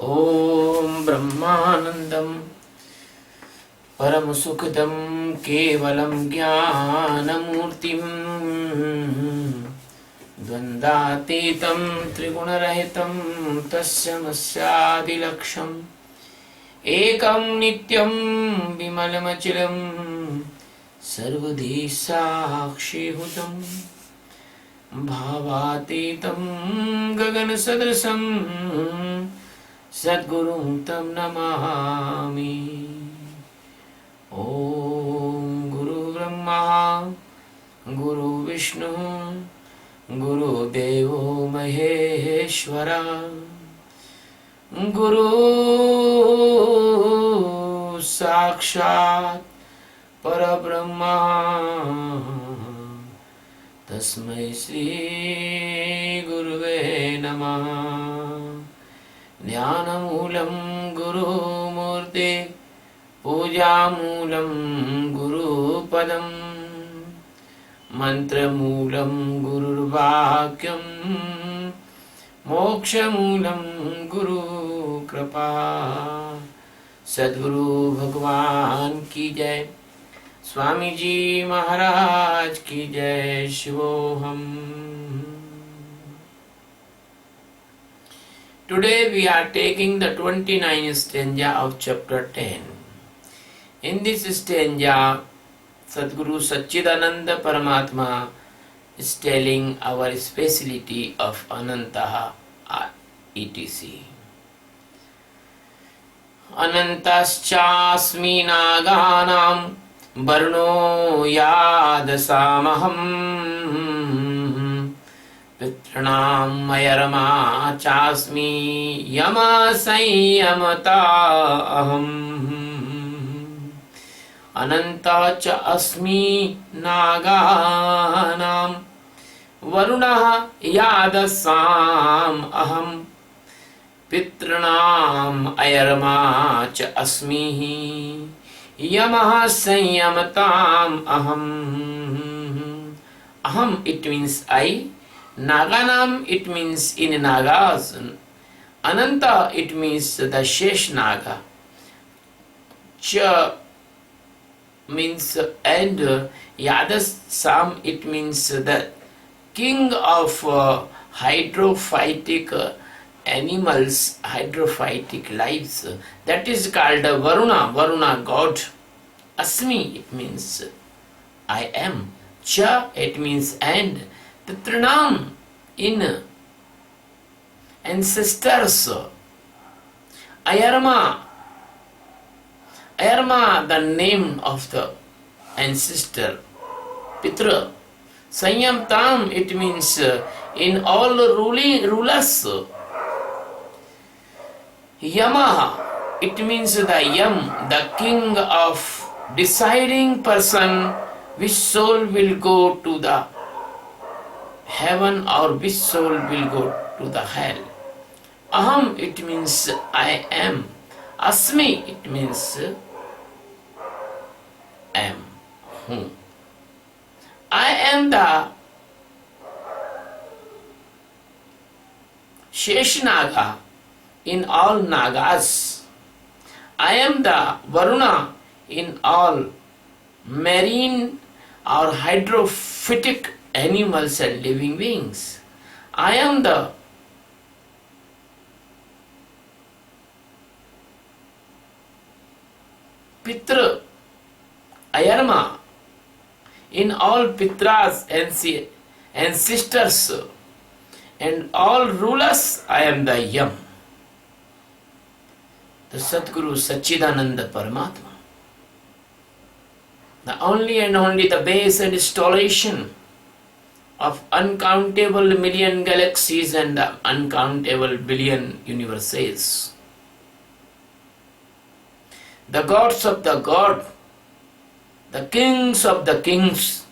ॐ ब्रह्मानन्दं परमसुखदं केवलं ज्ञानमूर्तिं द्वन्द्वातीतं त्रिगुणरहितं तस्मैवादिलक्ष्यम् एकं नित्यं विमलमचलं सर्वधी साक्षिभूतं भावातीतं गगनसदृशं सद्गुरुं तं नमामि। ॐ गुरुब्रह्मा गुरुविष्णु गुरुदेवो महेश्वरा गुरु साक्षात् परब्रह्मा तस्मै श्री गुरुवे नमः। ज्ञानमूलं गुरुमूर्ते पूजामूलं गुरुपदं मन्त्रमूलं गुरुर्वाक्यं मोक्षमूलं गुरुकृपा। सद्गुरु भगवान की जय, स्वामी जी महाराज की जय। शिवोहम। Today we are taking the 29th stanza of chapter 10. In this stanza, Sadguru Satchidananda Paramatma is telling our speciality of Anantaha etc. Anantaschasmi naganam varno yadasamaham pitranam mayarma chasmi yama sanyamata aham. Ananta cha asmi naganam varunah yadasam aham pitranam ayarma cha asmi yamah sanyamatam aham. Aham, it means I. Naganam, it means in Nagas. Ananta, it means the Shesh Naga. Cha means and Yadasam, it means the king of hydrophytic animals, hydrophytic lives. That is called Varuna, Varuna God. Asmi, it means I am. Cha, it means and. Pitranam, in ancestors. Ayarma, Ayarma, the name of the ancestor. Pitra. Sanyam Tam, it means in all rulers. Yamaha, it means the Yam, the king of deciding person which soul will go to the heaven or which soul will go to the hell. Aham, it means I am. Asmi, it means am. I am the Sheshnaga in all Nagas. I am the Varuna in all marine or hydrophytic animals and living beings. I am the Pitra, Ayarma, in all Pitras and ancestors and all rulers. I am the Yam, the Sadguru Satchidananda Paramatma, the only and only the base and installation of uncountable million galaxies and the uncountable billion universes. The gods of the God, the kings of the kings,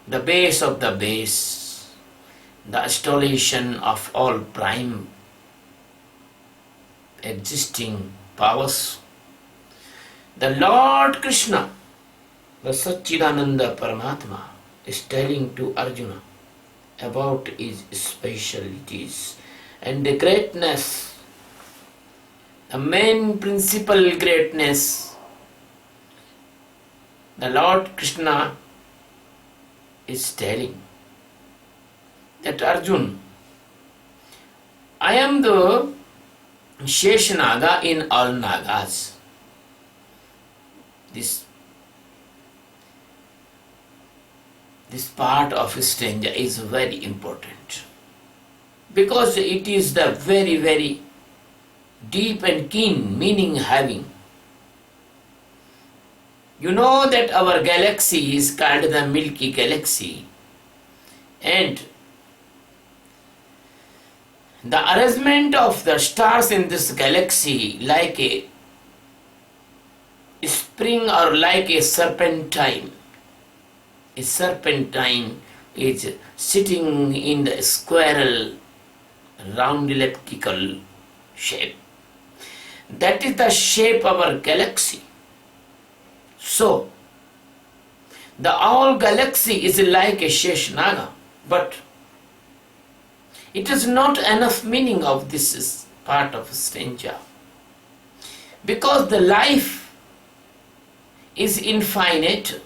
the base of the base, the installation of all prime existing powers. The Lord Krishna, the Satchidananda Paramatma, is telling to Arjuna about his specialities and the greatness the main principal greatness, the Lord Krishna is telling that Arjun, I am the Sheshanaga in all Nagas. This part of stranger is very important because it is the very, very deep and keen meaning having. You know that our galaxy is called the Milky Galaxy, and the arrangement of the stars in this galaxy like a spring or like a serpentine. A serpentine is sitting in the squirrel round elliptical shape. That is the shape of our galaxy. So, the whole galaxy is like a Sheshnaga, but it is not enough meaning of this part of stranger. Because the life is infinite.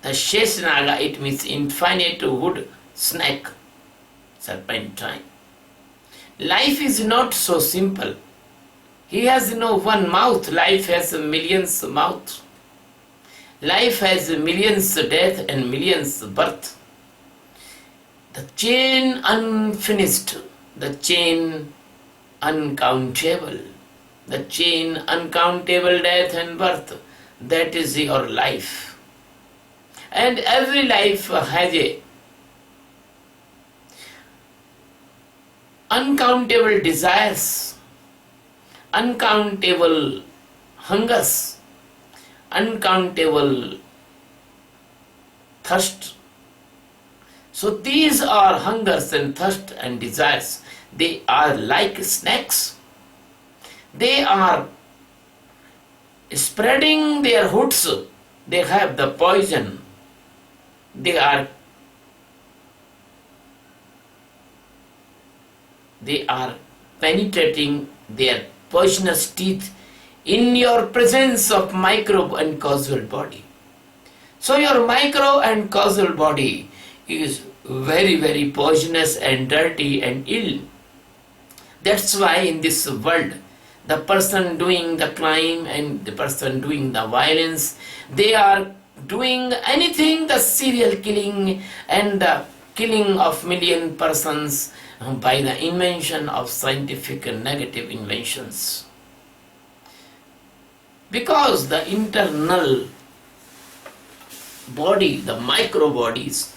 The Sheshnaga, it means infinite wood snake, serpentine. Life is not so simple. He has no one mouth. Life has millions of mouths. Life has millions of death and millions of birth. The chain unfinished, the chain uncountable, the chain uncountable death and birth, that is your life. And every life has a uncountable desires, uncountable hungers, uncountable thirst. So these are hungers and thirst and desires. They are like snakes. They are spreading their hoods. They have the poison. They are penetrating their poisonous teeth in your presence of microbe and causal body. So your micro and causal body is very, very poisonous and dirty and ill. That's why in this world, the person doing the crime and the person doing the violence, they are doing anything, the serial killing and the killing of million persons by the invention of scientific and negative inventions. Because the internal body, the micro bodies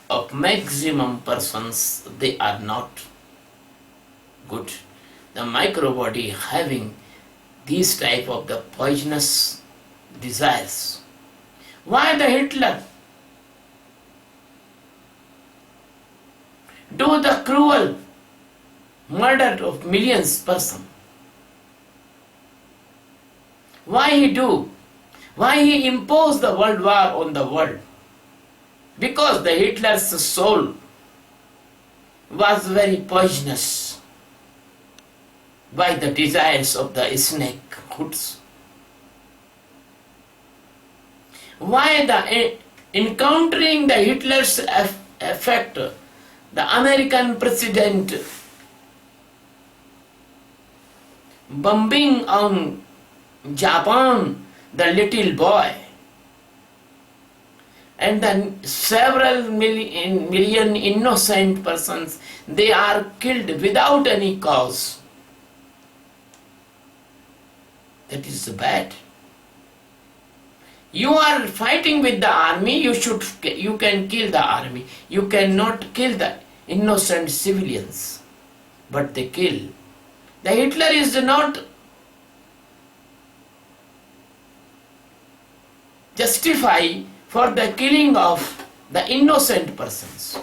of maximum persons, they are not good. The micro body having these type of the poisonous desires. Why the Hitler do the cruel murder of millions person? Why he do? Why he impose the world war on the world? Because the Hitler's soul was very poisonous by the desires of the snake hoods. Why the encountering the Hitler's effect, the American president bombing on Japan, the little boy, and then several million innocent persons, they are killed without any cause. That is bad. You are fighting with the army, you can kill the army. You cannot kill the innocent civilians, but they kill. The Hitler is not justify for the killing of the innocent persons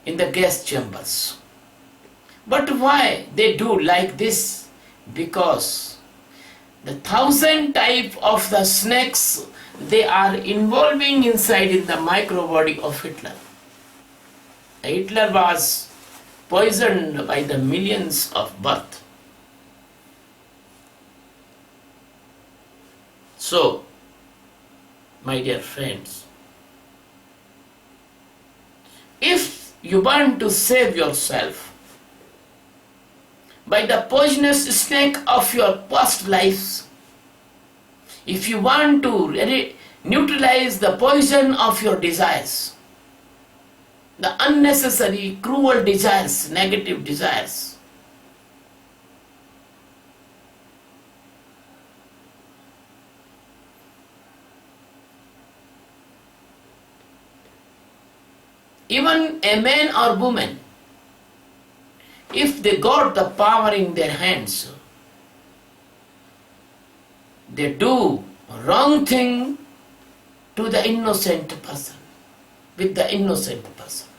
in the gas chambers. But why they do like this? Because the 1,000 type of the snakes, they are involving inside in the microbody of Hitler. Hitler was poisoned by the millions of birth. So, my dear friends, if you want to save yourself by the poisonous snake of your past lives, if you want to neutralize the poison of your desires, the unnecessary, cruel desires, negative desires, even a man or woman, if they got the power in their hands, they do wrong thing to the innocent person, with the innocent person.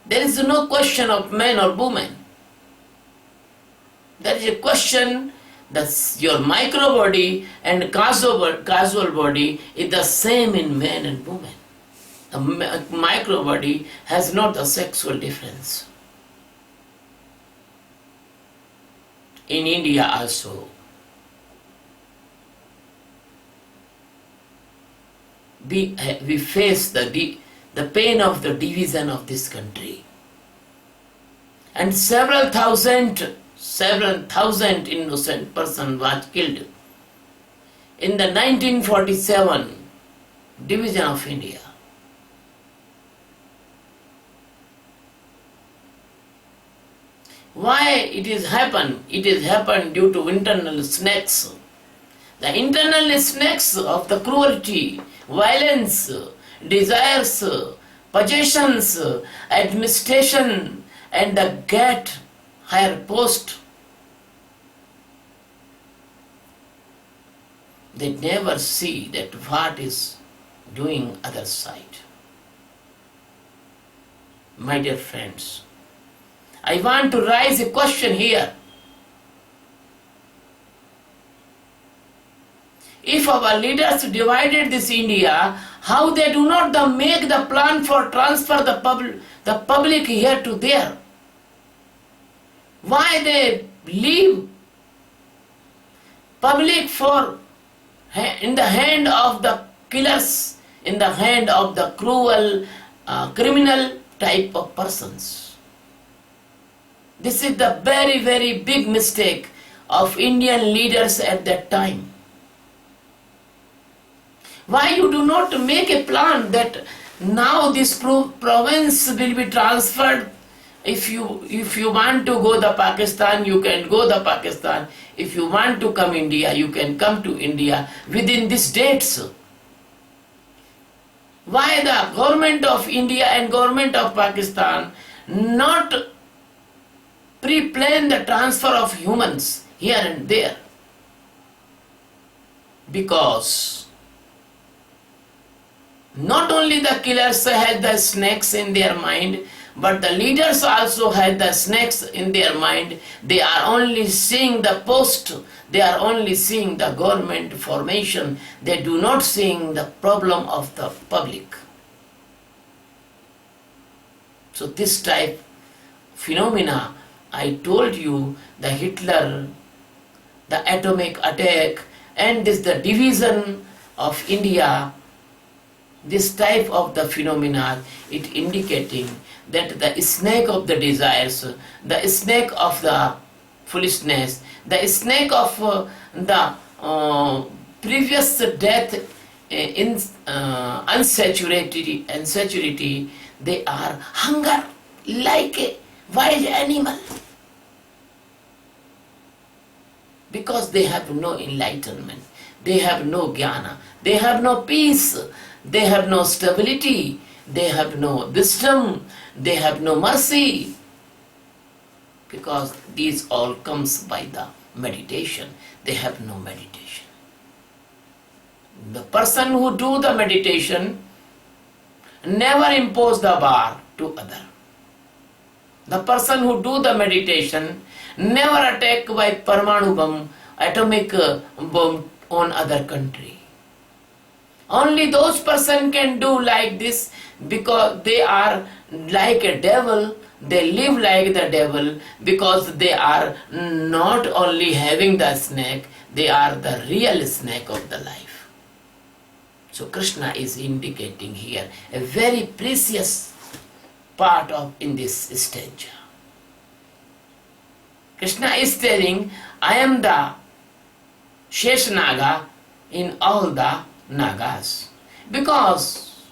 There is no question of man or woman. There is a question that your micro body and causal body is the same in man and woman. The micro body has not a sexual difference. In India also, we face the pain of the division of this country. And several thousand innocent persons was killed in the 1947 division of India. Why it is happened? It is happened due to internal snakes. The internal snakes of the cruelty, violence, desires, possessions, administration, and the get higher post. They never see that what is doing other side. My dear friends, I want to raise a question here. If our leaders divided this India, how they do not make the plan for transfer the public here to there? Why they leave public in the hand of the killers, in the hand of the cruel, criminal type of persons? This is the very, very big mistake of Indian leaders at that time. Why you do not make a plan that now this province will be transferred? If you want to go to Pakistan, you can go to Pakistan. If you want to come India, you can come to India within these dates. Why the government of India and government of Pakistan not pre-plan the transfer of humans here and there? Because not only the killers had the snakes in their mind, but the leaders also had the snakes in their mind. They are only seeing the post, they are only seeing the government formation, they do not seeing the problem of the public. So this type phenomena, I told you, the Hitler, the atomic attack, and the division of India, this type of the phenomena, it indicating that the snake of the desires, the snake of the foolishness, the snake of the previous death in unsaturated, they are hunger like a wild animal. Because they have no enlightenment, they have no jnana, they have no peace, they have no stability, they have no wisdom, they have no mercy. Because these all comes by the meditation. They have no meditation. The person who do the meditation never impose the bar to other. The person who do the meditation never attack by Parmanu bomb, atomic bomb on other country. Only those person can do like this. because they are like a devil. They live like the devil because they are not only having the snake, they are the real snake of the life. So Krishna is indicating here a very precious part of in this stanza. Krishna is telling, I am the Sheshnaga in all the Nagas. Because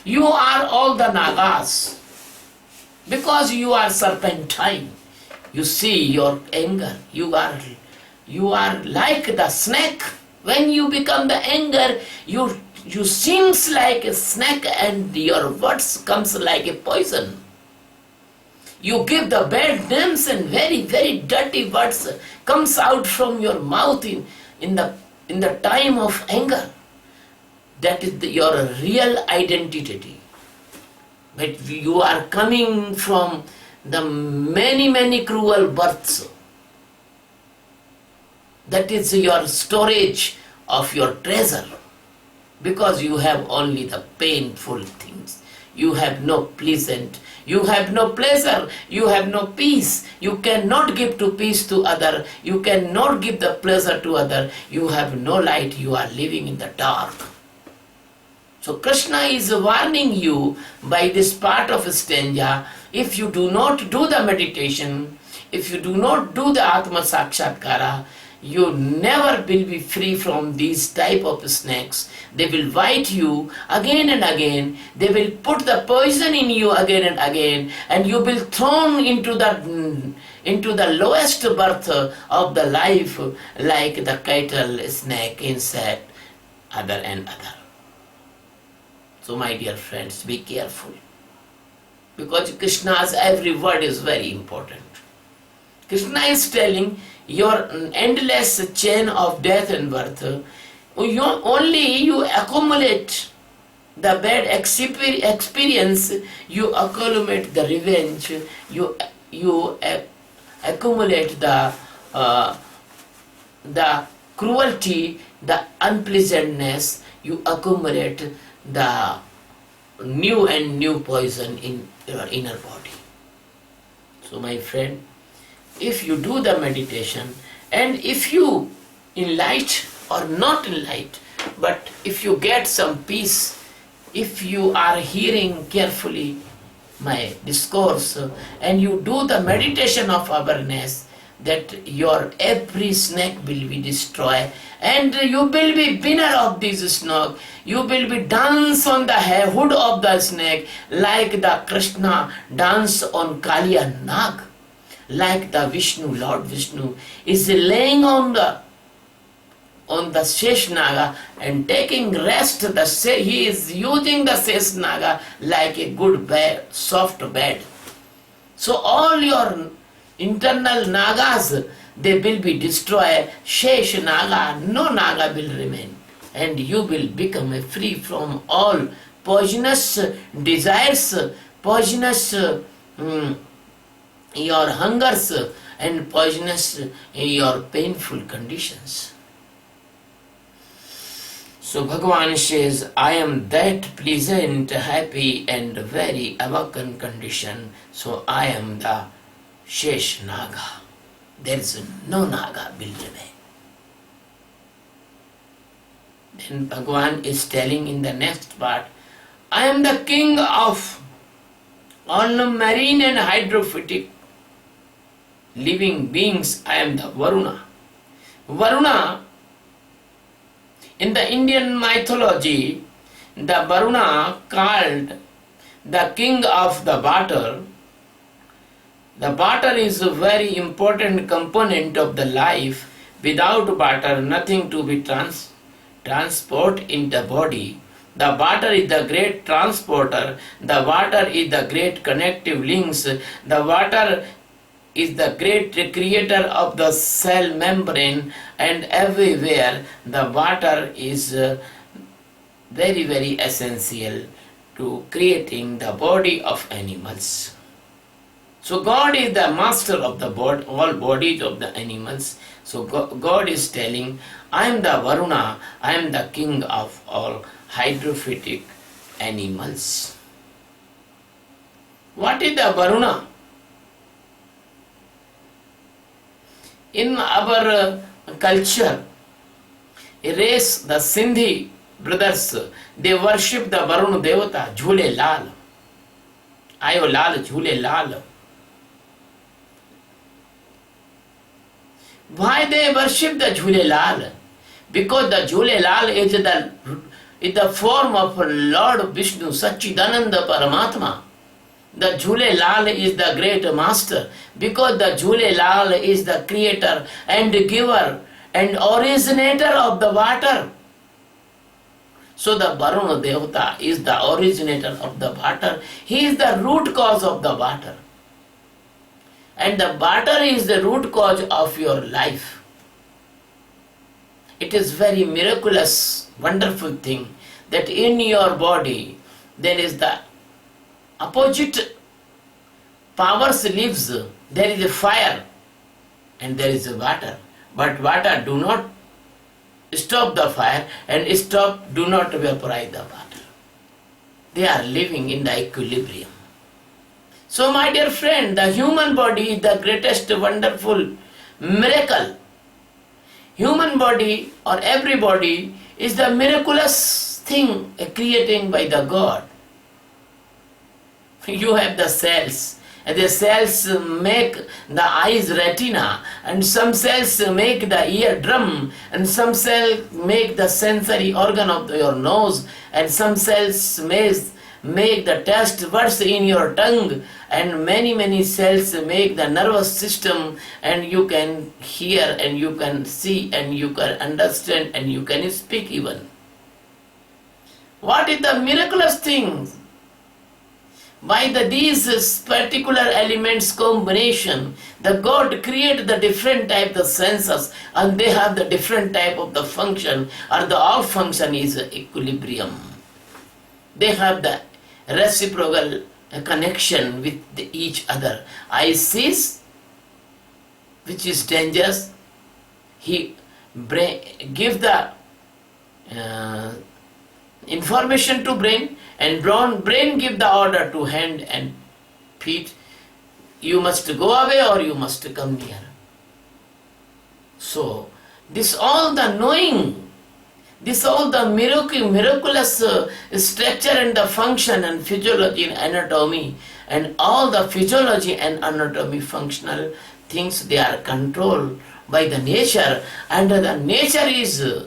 you are all the Nagas. Because you are serpentine. You see your anger. You are like the snake. When you become the anger, you seems like a snake and your words comes like a poison. You give the bad names and very, very dirty words comes out from your mouth in the time of anger. That is your real identity. But you are coming from the many, many cruel births. That is your storage of your treasure. Because you have only the painful things. You have no pleasant. You have no pleasure. You have no peace. You cannot give to peace to other. You cannot give the pleasure to other. You have no light. You are living in the dark. So Krishna is warning you by this part of stanza, if you do not do the meditation, if you do not do the Atma Sakshatkara, you never will be free from these type of snakes. They will bite you again and again. They will put the poison in you again and again, and you will thrown into the lowest birth of the life, like the cattle, snake, insect, other and other. So my dear friends, be careful. Because Krishna's every word is very important. Krishna is telling your endless chain of death and birth, you accumulate the bad experience, you accumulate the revenge, you accumulate the cruelty, the unpleasantness, you accumulate the new poison in your inner body. So my friend, if you do the meditation, and if you in light or not in light, but if you get some peace, if you are hearing carefully my discourse and you do the meditation of awareness, that your every snake will be destroyed and you will be winner of this snake. You will be dance on the hood of the snake like the Krishna dance on Kaliya Nag. Like the Vishnu, Lord Vishnu is laying on the Sheshnaga and taking rest. He is using the Sheshnaga like a good bed, soft bed. So all your internal Nagas, they will be destroyed. Sheshnaga, no Naga will remain. And you will become free from all poisonous desires, poisonous your hungers and poisonous your painful conditions. So Bhagavan says, I am that pleasant, happy and very awakened condition. So I am the Shesh Naga. There is no Naga will remain. Then Bhagavan is telling in the next part, I am the king of all marine and hydrophytic living beings. I am the Varuna. Varuna, in the Indian mythology, the Varuna called the king of the water. The water is a very important component of the life. Without water, nothing to be transport in the body. The water is the great transporter. The water is the great connective links. The water is the great creator of the cell membrane, and everywhere the water is very, very essential to creating the body of animals. So God is the master of the body, all bodies of the animals. So God is telling, I am the Varuna, I am the king of all hydrophytic animals. What is the Varuna? In our culture, a race, the Sindhi brothers, they worship the Varuna Devata, Jhule Lal. Ayo Lal, Jhule Lal. Why they worship the Jhule Lal? Because the Jhule Lal is the form of Lord Vishnu, Sachidananda Paramatma. The Jhule Lal is the great master, because the Jhule Lal is the creator and giver and originator of the water. So the Varuna Devata is the originator of the water. He is the root cause of the water. And the water is the root cause of your life. It is very miraculous, wonderful thing that in your body there is the opposite powers lives. There is a fire and there is a water. But water do not stop the fire and do not vaporize the water. They are living in the equilibrium. So my dear friend, the human body is the greatest wonderful miracle. Human body or every body is the miraculous thing created by the God. You have the cells, and the cells make the eyes retina, and some cells make the eardrum, and some cells make the sensory organ of your nose, and some cells make the taste buds in your tongue, and many cells make the nervous system, and you can hear and you can see and you can understand and you can speak even. What is the miraculous thing? By these particular elements combination, the God created the different type of senses, and they have the different type of the function, or the all function is equilibrium. They have the reciprocal connection with each other. I sees, which is dangerous, he give the information to brain, and brain give the order to hand and feet. You must go away or you must come near. So this all the knowing, this all the miraculous structure and the function and physiology and anatomy, and all the physiology and anatomy functional things, they are controlled by the nature, and the nature is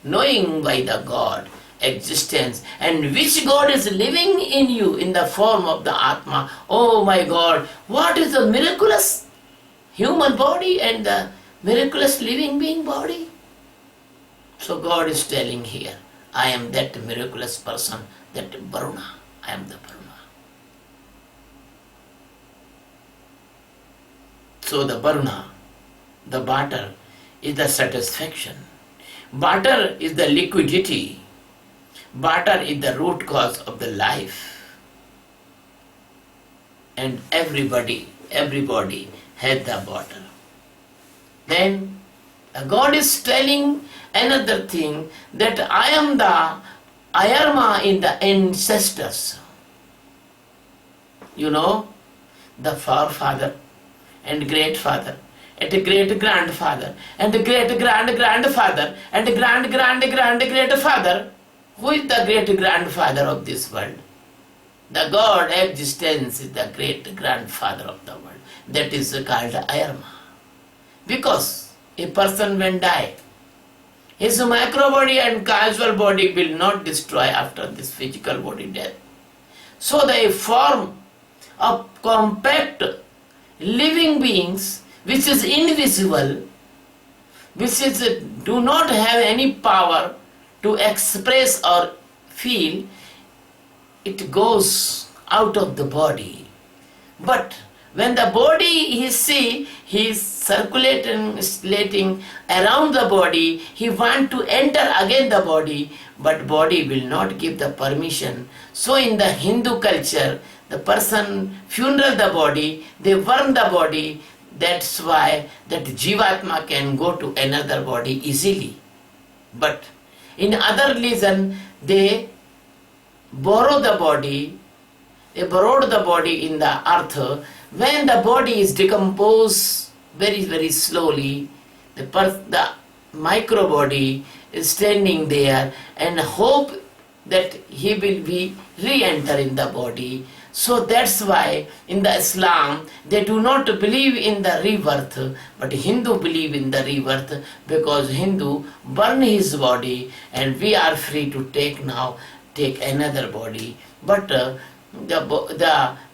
knowing by the God existence, and which God is living in you in the form of the Atma. Oh my God, what is the miraculous human body and the miraculous living being body? So God is telling here, I am that miraculous person, that Varuna. I am the Varuna. So the Varuna, the water, is the satisfaction. Water is the liquidity. Water is the root cause of the life. And everybody has the water. Then God is telling another thing, that I am the Ayarma in the ancestors. You know, the forefather and great father and great grandfather and great grandfather and great father. Who is the great grandfather of this world? The God existence is the great grandfather of the world. That is called Ayarma. Because a person when die, his micro body and causal body will not destroy after this physical body death. So they form a compact living beings which is invisible, which is do not have any power to express or feel. It goes out of the body. But when the body is see, he is circulating around the body, he want to enter again the body, but body will not give the permission. So in the Hindu culture, the person funeral the body, they burn the body. That's why that Jivatma can go to another body easily. But in other religion, they borrow the body They borrowed the body in the earth. When the body is decomposed very, very slowly, the micro body is standing there and hope that he will be re-enter in the body. So that's why in the Islam they do not believe in the rebirth, but Hindu believe in the rebirth, because Hindu burn his body and we are free to take another body. But the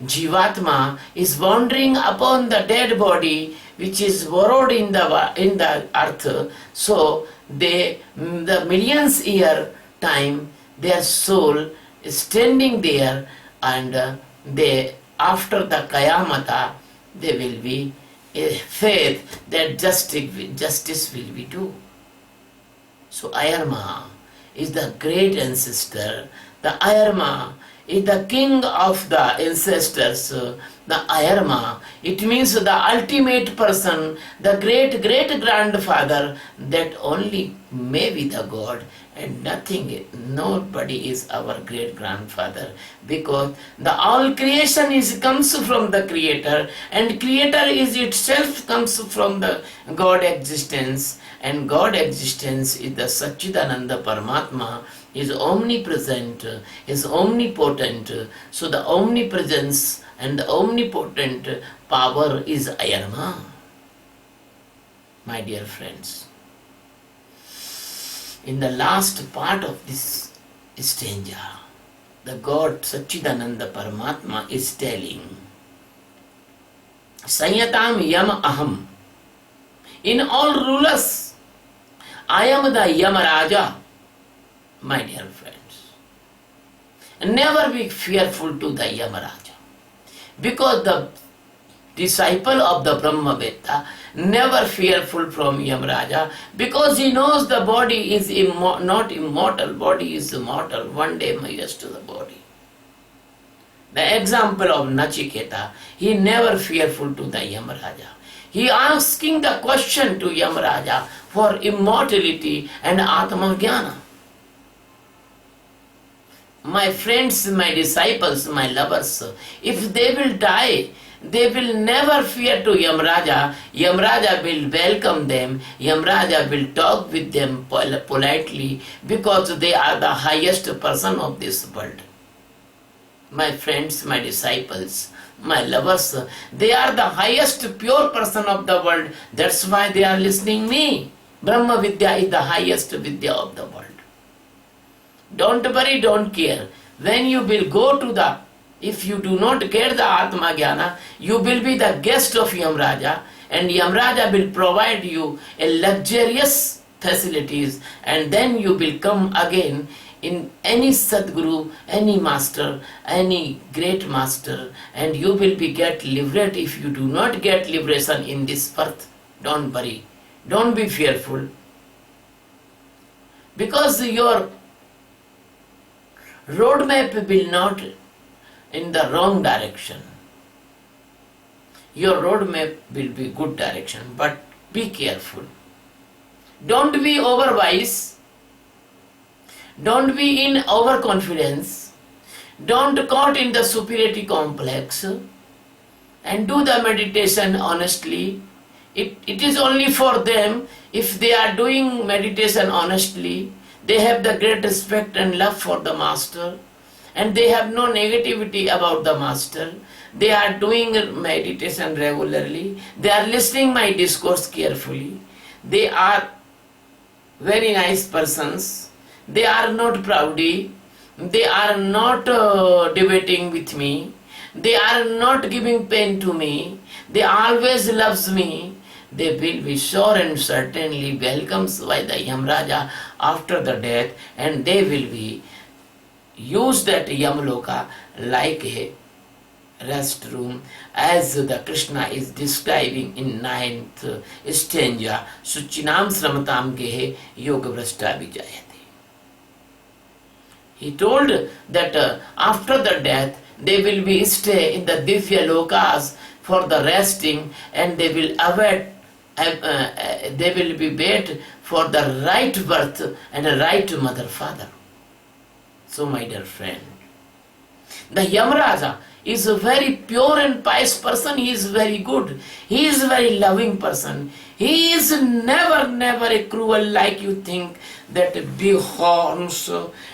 Jivatma is wandering upon the dead body which is borrowed in the earth. So the millions year time their soul is standing there, and they after the Kayamata they will be a faith that justice will be due. So Ayarma is the great ancestor. The Ayarma is the king of the ancestors. The Ayarma, it means the ultimate person, the great grandfather, that only may be the God, and nobody is our great grandfather, because the all creation comes from the Creator, and Creator is itself comes from the God existence, and God existence is the Satchidananda Paramatma, is omnipresent, is omnipotent. So the omnipresence and the omnipotent power is Ayarma. My dear friends, in the last part of this stanza, the God Satchidananda Paramatma is telling, Sanyatam Yam Aham. In all rulers, I am the Yamaraja. My dear friends, never be fearful to the Yamaraja, because the disciple of the Brahmaveda never fearful from Yamaraja, because he knows the body is not immortal, body is mortal, one day merges to the body. The example of Nachiketa, he never fearful to the Yamaraja. He asking the question to Yamaraja for immortality and Atma Jnana. My friends, my disciples, my lovers, if they will die, they will never fear to Yamraja. Yamraja will welcome them. Yamraja will talk with them politely, because they are the highest person of this world. My friends, my disciples, my lovers, they are the highest pure person of the world. That's why they are listening me. Brahma Vidya is the highest Vidya of the world. Don't worry, don't care. When you will go to if you do not get the Atma Jnana, you will be the guest of Yamraja, and Yamraja will provide you a luxurious facilities, and then you will come again in any Sadguru, any master, any great master, and you will be get liberated. If you do not get liberation in this birth, don't worry, don't be fearful, because your roadmap will not in the wrong direction. Your roadmap will be good direction, but be careful. Don't be overwise. Don't be in overconfidence. Don't caught in the superiority complex, and do the meditation honestly. It is only for them. If they are doing meditation honestly, they have the great respect and love for the master, and they have no negativity about the master. They are doing meditation regularly. They are listening my discourse carefully. They are very nice persons. They are not proudy. They are not debating with me. They are not giving pain to me. They always loves me. They will be sure and certainly welcomed by the Yamraja after the death, and they will be use that Yamloka like a rest room, as the Krishna is describing in 9th stanza, Suchinam Sramatam Gehe Yoga Vrashta Vijayate. He told that after the death they will be stay in the Divya Lokas for the resting, and they will await they will be wait for the right birth and a right mother father. So my dear friend, The Yamraja is a very pure and pious person. He is very good. He is a very loving person. He is never a cruel like you think, that big horns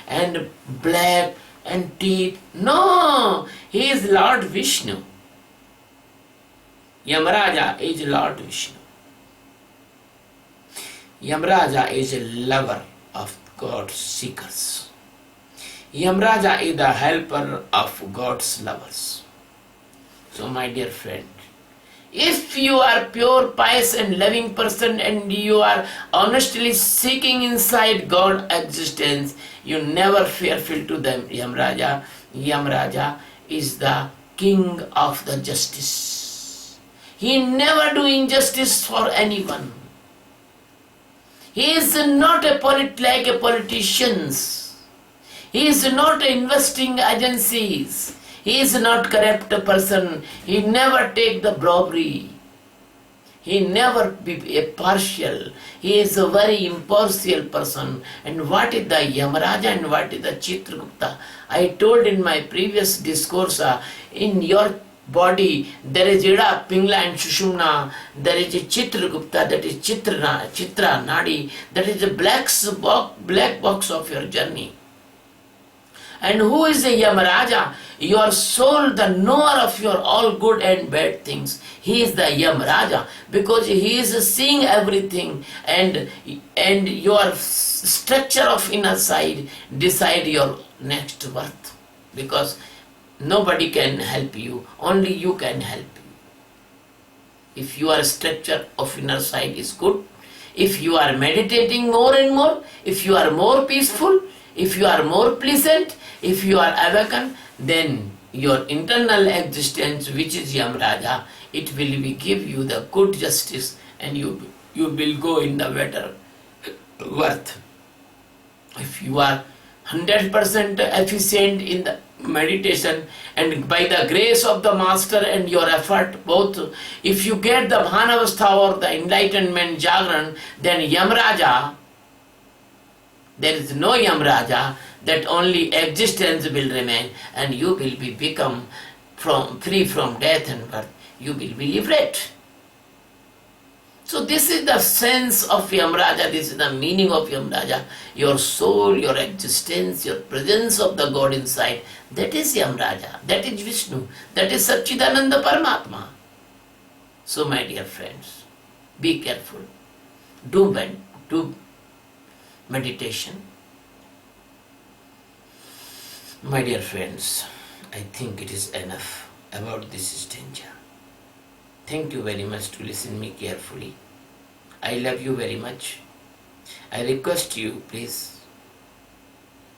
and black and teeth. No, he is Lord Vishnu. Yamraja is Lord Vishnu. Yamraja is a lover of God's seekers. Yamraja is the helper of God's lovers. So my dear friend, if you are pure, pious and loving person and you are honestly seeking inside God's existence, you never fearful to them Yamraja. Yamraja is the king of the justice. He never do injustice for anyone. He is not like a politicians. He is not investing agencies. He is not corrupt person. He never take the robbery. He never be a partial. He is a very impartial person. And what is the Yamaraja and what is the Chitragupta? I told in my previous discourse, in your body there is Ida, Pingla and Shushumna. There is a Chitragupta, that is Chitra, Nadi. That is the black box of your journey. And who is the Yamaraja? Your soul, the knower of your all good and bad things. He is the Yamaraja because he is seeing everything, and your structure of inner side decide your next birth, because nobody can help you, only you can help you. If your structure of inner side is good, if you are meditating more and more, if you are more peaceful, if you are more pleasant, if you are awakened, then your internal existence, which is Yamraja, it will give you the good justice, and you will go in the better worth. If you are 100% efficient in the meditation, and by the grace of the master and your effort both, if you get the Bhanavastha or the enlightenment Jagran, then Yamraja, there is no Yamraja, that only existence will remain, and you will be become free from death and birth. You will be liberated. So this is the sense of Yamraja, this is the meaning of Yamraja. Your soul, your existence, your presence of the God inside, that is Yamraja, that is Vishnu, that is Satchidananda Paramatma. So my dear friends, be careful. Do meditation. My dear friends, I think it is enough about this stanza. Thank you very much to listen me carefully. I love you very much. I request you, please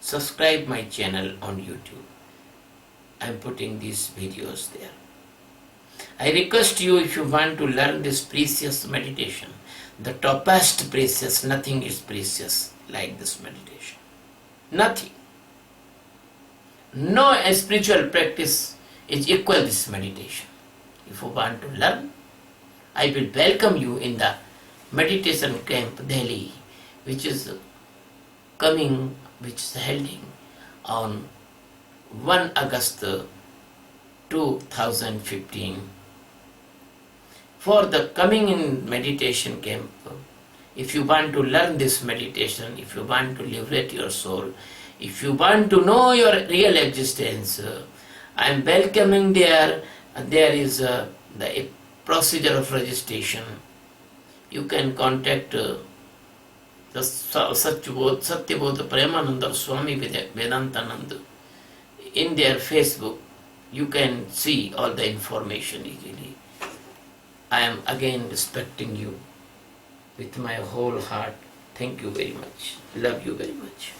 subscribe my channel on YouTube. I am putting these videos there. I request you, if you want to learn this precious meditation, the topest precious, nothing is precious like this meditation. Nothing. No spiritual practice is equal to this meditation. If you want to learn, I will welcome you in the meditation camp Delhi, which is coming, which is holding on 1 August 2015. For the coming in meditation camp, if you want to learn this meditation, if you want to liberate your soul, if you want to know your real existence, I am welcoming there. There is the procedure of registration. You can contact the Satyabodh Premananda Swami Vedantanand in their Facebook. You can see all the information easily. I am again respecting you with my whole heart. Thank you very much. Love you very much.